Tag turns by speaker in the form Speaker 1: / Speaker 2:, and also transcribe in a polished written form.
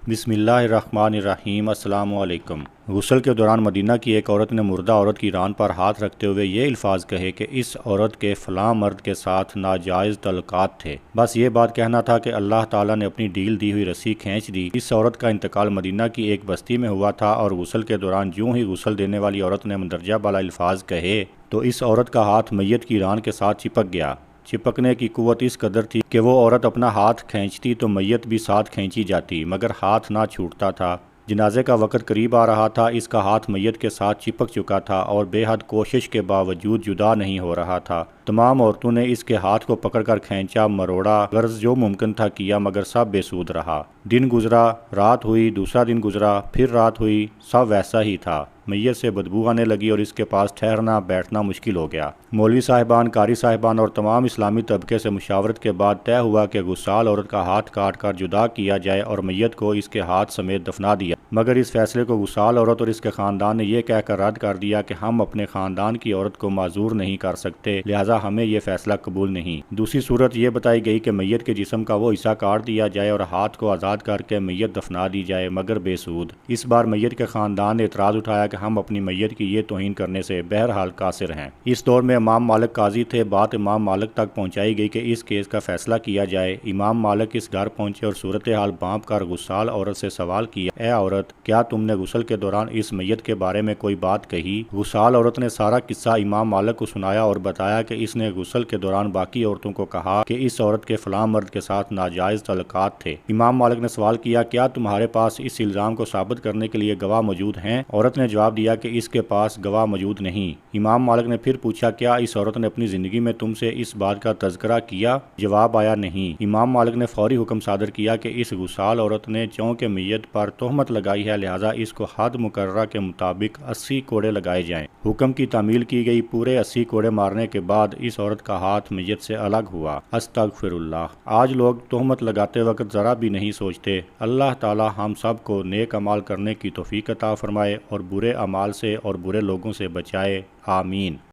Speaker 1: بسم اللہ الرحمن الرحیم۔ السلام علیکم۔ غسل کے دوران مدینہ کی ایک عورت نے مردہ عورت کی ران پر ہاتھ رکھتے ہوئے یہ الفاظ کہے کہ اس عورت کے فلاں مرد کے ساتھ ناجائز تعلقات تھے۔ بس یہ بات کہنا تھا کہ اللہ تعالیٰ نے اپنی ڈھیل دی ہوئی رسی کھینچ دی۔ اس عورت کا انتقال مدینہ کی ایک بستی میں ہوا تھا اور غسل کے دوران جوں ہی غسل دینے والی عورت نے مندرجہ بالا الفاظ کہے تو اس عورت کا ہاتھ میت کی ران کے ساتھ چپک گیا۔ چپکنے کی قوت اس قدر تھی کہ وہ عورت اپنا ہاتھ کھینچتی تو میت بھی ساتھ کھینچی جاتی، مگر ہاتھ نہ چھوٹتا تھا۔ جنازے کا وقت قریب آ رہا تھا، اس کا ہاتھ میت کے ساتھ چپک چکا تھا اور بے حد کوشش کے باوجود جدا نہیں ہو رہا تھا۔ تمام عورتوں نے اس کے ہاتھ کو پکڑ کر کھینچا، مروڑا، غرض جو ممکن تھا کیا، مگر سب بے سود رہا۔ دن گزرا، رات ہوئی، دوسرا دن گزرا، پھر رات ہوئی، سب ویسا ہی تھا۔ میت سے بدبو آنے لگی اور اس کے پاس ٹھہرنا بیٹھنا مشکل ہو گیا۔ مولوی صاحبان، قاری صاحبان اور تمام اسلامی طبقے سے مشاورت کے بعد طے ہوا کہ غسال عورت کا ہاتھ کاٹ کر جدا کیا جائے اور میت کو اس کے ہاتھ سمیت دفنا دیا۔ مگر اس فیصلے کو غسال عورت اور اس کے خاندان نے یہ کہہ کر رد کر دیا کہ ہم اپنے خاندان کی عورت کو معذور نہیں کر سکتے، لہٰذا ہمیں یہ فیصلہ قبول نہیں۔ دوسری صورت یہ بتائی گئی کہ میت کے جسم کا وہ حصہ کاٹ دیا جائے اور ہاتھ کو آزاد کر کے میت دفنا دی جائے، مگر بے سود۔ اس بار میت کے خاندان نے اعتراض اٹھایا کہ ہم اپنی میت کی یہ توہین کرنے سے بہرحال قاصر ہیں۔ اس دور میں امام مالک قاضی تھے۔ بات امام مالک تک پہنچائی گئی کہ اس کیس کا فیصلہ کیا جائے۔ امام مالک اس گھر پہنچے اور صورتحال بانپ کر غسال عورت سے سوال کیا، اے عورت، کیا تم نے غسل کے دوران اس میت کے بارے میں کوئی بات کہی؟ غسال عورت نے سارا قصہ امام مالک کو سنایا اور بتایا کہ اس نے غسل کے دوران باقی عورتوں کو کہا کہ اس عورت کے فلاں مرد کے ساتھ ناجائز تعلقات تھے۔ امام مالک نے سوال کیا، کیا تمہارے پاس اس الزام کو ثابت کرنے کے لیے گواہ موجود ہیں؟ عورت نے جواب دیا کہ اس کے پاس گواہ موجود نہیں۔ امام مالک نے پھر پوچھا، کیا اس عورت نے اپنی زندگی میں تم سے اس بات کا تذکرہ کیا؟ جواب آیا، نہیں۔ امام مالک نے فوری حکم صادر کیا کہ اس غسال عورت نے چونکہ میت پر تہمت لگائی ہے، لہذا اس کو حد مقررہ کے مطابق 80 کوڑے لگائے جائیں۔ حکم کی تعمیل کی گئی۔ پورے 80 کوڑے مارنے کے بعد اس عورت کا ہاتھ میت سے الگ ہوا۔ استغفر اللہ۔ آج لوگ تہمت لگاتے وقت ذرا بھی نہیں سوچتے۔ اللہ تعالی ہم سب کو نیک اعمال کرنے کی توفیق عطا فرمائے اور برے اعمال سے اور برے لوگوں سے بچائے، آمین۔